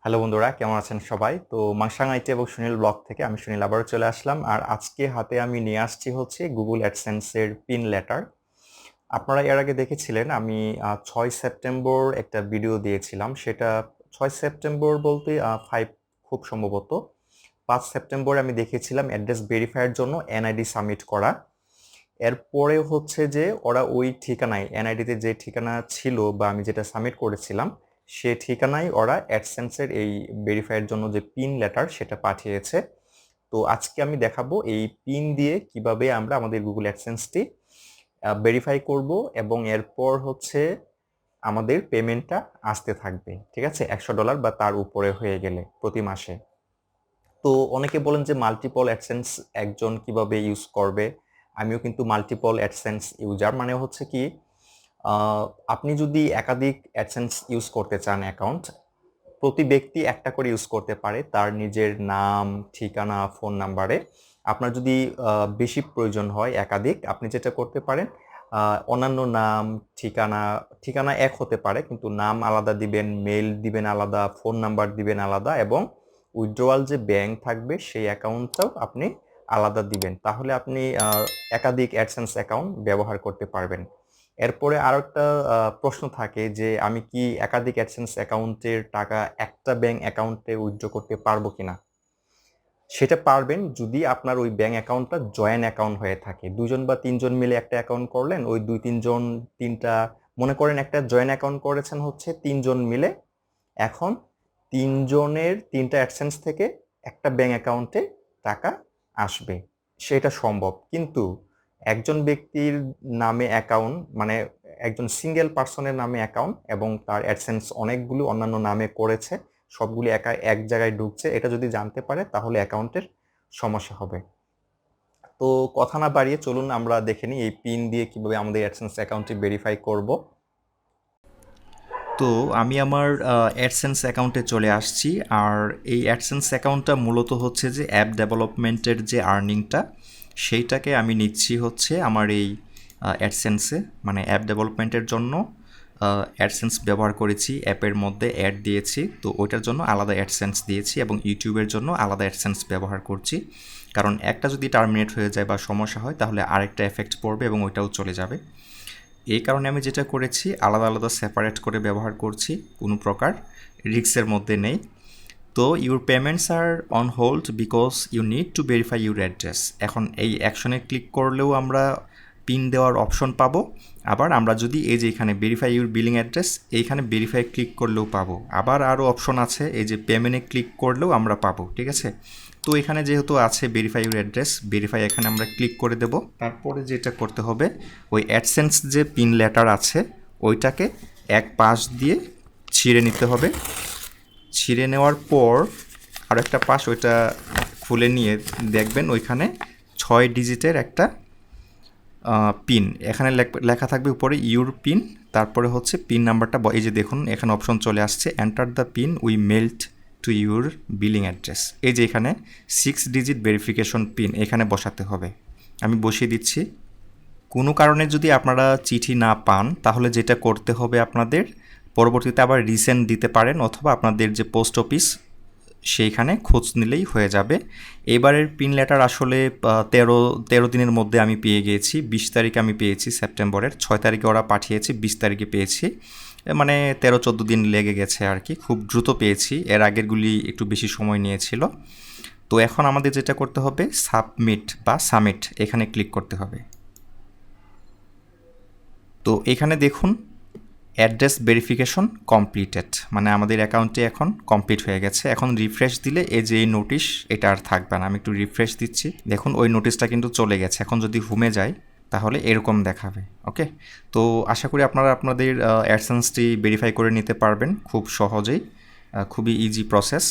Hello বন্ধুরা, কেমন আছেন সবাই? তো মাংসাং আইটি এবং সুনীল ব্লগ থেকে আমি সুনীল আবারও চলে আসলাম। আর আজকে হাতে আমি নিয়ে আসছি হচ্ছে গুগল অ্যাডসেন্সের পিন লেটার। আপনারা এর আগে দেখেছিলেন আমি 6 সেপ্টেম্বর একটা ভিডিও দিয়েছিলাম। সেটা 6 সেপ্টেম্বর বলতে 5 খুব সম্ভবত 5 সেপ্টেম্বর আমি দেখিয়েছিলাম অ্যাড্রেস ভেরিফাইয়ের জন্য এনআইডি সাবমিট করা। এরপরে হচ্ছে যে ওরা ওই ঠিকানায় এনআইডিতে যে ঠিকানা ছিল বা আমি যেটা সাবমিট করেছিলাম সে ঠিকানায় ওরা অ্যাডসেন্সের এই ভেরিফাইয়ের জন্য যে পিন লেটার সেটা পাঠিয়েছে। তো আজকে আমি দেখাবো এই পিন দিয়ে কিভাবে আমরা আমাদের গুগল অ্যাডসেন্সটি ভেরিফাই করব এবং এরপর হচ্ছে আমাদের পেমেন্টটা আসতে থাকবে। ঠিক আছে, $100 বা তার উপরে হয়ে গেলে প্রতি মাসে। তো অনেকে বলেন যে মাল্টিপল অ্যাডসেন্স একজন কিভাবে ইউজ করবে। আমিও কিন্তু মাল্টিপল অ্যাডসেন্স ইউজার, মানে হচ্ছে কি আপনি যদি একাধিক অ্যাডসেন্স ইউজ করতে চান অ্যাকাউন্ট, প্রতি ব্যক্তি একটা করে ইউজ করতে পারে তার নিজের নাম, ঠিকানা, ফোন নাম্বারে। আপনার যদি বেশি প্রয়োজন হয় একাধিক, আপনি যেটা করতে পারেন অন্যান্য নাম, ঠিকানা ঠিকানা এক হতে পারে কিন্তু নাম আলাদা দিবেন, মেইল দিবেন আলাদা, ফোন নাম্বার দিবেন আলাদা এবং উইথড্রয়াল যে ব্যাংক থাকবে সেই অ্যাকাউন্টটাও আপনি আলাদা দিবেন। তাহলে আপনি একাধিক অ্যাডসেন্স অ্যাকাউন্ট ব্যবহার করতে পারবেন। এরপরে আরো একটা প্রশ্ন থাকে যে আমি কি একাধিক অ্যাডসেন্স অ্যাকাউন্টের টাকা একটা ব্যাংক অ্যাকাউন্টে উইথড্র করতে পারবো কিনা। সেটা পারবেন যদি আপনার ওই ব্যাংক অ্যাকাউন্টটা জয়েন্ট অ্যাকাউন্ট হয়ে থাকে। দুজন বা তিনজন মিলে একটা অ্যাকাউন্ট করলেন, ওই দুই তিনজন তিনটা, মনে করেন একটা জয়েন্ট অ্যাকাউন্ট করেছেন হচ্ছে তিনজন মিলে। এখন তিনজনের তিনটা অ্যাডসেন্স থেকে একটা ব্যাংক অ্যাকাউন্টে টাকা আসবে, সেটা সম্ভব। কিন্তু একজন ব্যক্তির নামে অ্যাকাউন্ট, মানে একজন সিঙ্গেল পার্সনের নামে অ্যাকাউন্ট এবং তার অ্যাডসেন্স অনেকগুলো অন্যান্য নামে করেছে, সবগুলি একা এক জায়গায় ঢুকছে, এটা যদি জানতে পারে তাহলে অ্যাকাউন্টের সমস্যা হবে। তো কথা না বাড়িয়ে চলুন আমরা দেখে নিই এই পিন দিয়ে কিভাবে আমাদের অ্যাডসেন্স অ্যাকাউন্টটি ভেরিফাই করব। তো আমি আমার অ্যাডসেন্স অ্যাকাউন্টে চলে আসছি। আর এই অ্যাডসেন্স অ্যাকাউন্টটা মূলত হচ্ছে যে অ্যাপ ডেভেলপমেন্টের যে আর্নিংটা সেইটাকে আমি নিচ্ছি হচ্ছে আমার এই অ্যাডসেন্সে, মানে অ্যাপ ডেভেলপমেন্টের জন্য অ্যাডসেন্স ব্যবহার করেছি, অ্যাপের মধ্যে অ্যাড দিয়েছি, তো ওইটার জন্য আলাদা অ্যাডসেন্স দিয়েছি এবং ইউটিউবের জন্য আলাদা অ্যাডসেন্স ব্যবহার করছি। কারণ একটা যদি টার্মিনেট হয়ে যায় বা সমস্যা হয় তাহলে আরেকটা এফেক্ট পড়বে এবং ওইটাও চলে যাবে। এই কারণে আমি যেটা করেছি আলাদা আলাদা সেপারেট করে ব্যবহার করছি, কোনো প্রকার রিস্কের মধ্যে নেই। তো your payments are on hold because you need to verify your address. এখন এই অ্যাকশনে ক্লিক করলেও আমরা পিন দেওয়ার অপশন পাবো। আবার আমরা যদি এই যে এখানে ভেরিফাই ইউর বিলিং অ্যাড্রেস, এইখানে ভেরিফাই ক্লিক করলেও পাবো। আবার আরও অপশন আছে, এই যে পেমেন্টে ক্লিক করলেও আমরা পাবো। ঠিক আছে, তো এখানে যেহেতু আছে ভেরিফাই ইউর অ্যাড্রেস, ভেরিফাই এখানে আমরা ক্লিক করে দেব। তারপরে যেটা করতে হবে, ওই অ্যাডসেন্স যে পিন লেটার আছে ওইটাকে এক পাশ দিয়ে ছিঁড়ে নিতে হবে। ছিঁড়ে নেওয়ার পর আর একটা পাশ ওইটা খুলে নিয়ে দেখবেন ওইখানে 6 ডিজিটের একটা পিন এখানে লেখা থাকবে উপরে ইউর পিন, তারপরে হচ্ছে পিন নাম্বারটা, এই যে দেখুন এখানে অপশন চলে আসছে enter the pin we mailed to your billing address. এই যে এখানে 6 ডিজিট ভেরিফিকেশন পিন এখানে বসাতে হবে। আমি বসিয়ে দিচ্ছি। কোনো কারণে যদি আপনারা চিঠি না পান তাহলে যেটা করতে হবে আপনাদের পরবর্তীতে আবার রিসেন্ড দিতে পারেন, অথবা আপনাদের যে পোস্ট অফিস সেইখানে খোঁজ নিলেই হয়ে যাবে। এবারের পিন লেটার আসলে 13 দিনের মধ্যে আমি পেয়ে গিয়েছি। 20 তারিখে আমি পেয়েছি সেপ্টেম্বরের, 6 তারিখে ওরা পাঠিয়েছে, 20 তারিখে পেয়েছি। মানে 13-14 দিন লেগে গেছে আর কি, খুব দ্রুত পেয়েছি। এর আগেরগুলি একটু বেশি সময় নিয়েছিল। তো এখন আমাদের যেটা করতে হবে সাবমিট বা সামিট এখানে ক্লিক করতে হবে। তো এখানে দেখুন অ্যাড্রেস ভেরিফিকেশন কমপ্লিটেড, মানে আমাদের অ্যাকাউন্টটি এখন কমপ্লিট হয়ে গেছে। এখন রিফ্রেশ দিলে এই যে এই নোটিশ এটা আর থাকবে না। আমি একটু রিফ্রেশ দিচ্ছি, দেখুন ওই নোটিশটা কিন্তু চলে গেছে। এখন যদি হোমে যাই তাহলে এরকম দেখাবে। ওকে, তো আশা করি আপনারা আপনাদের অ্যাডসেন্সটি ভেরিফাই করে নিতে পারবেন খুব সহজেই, খুবই ইজি প্রসেস।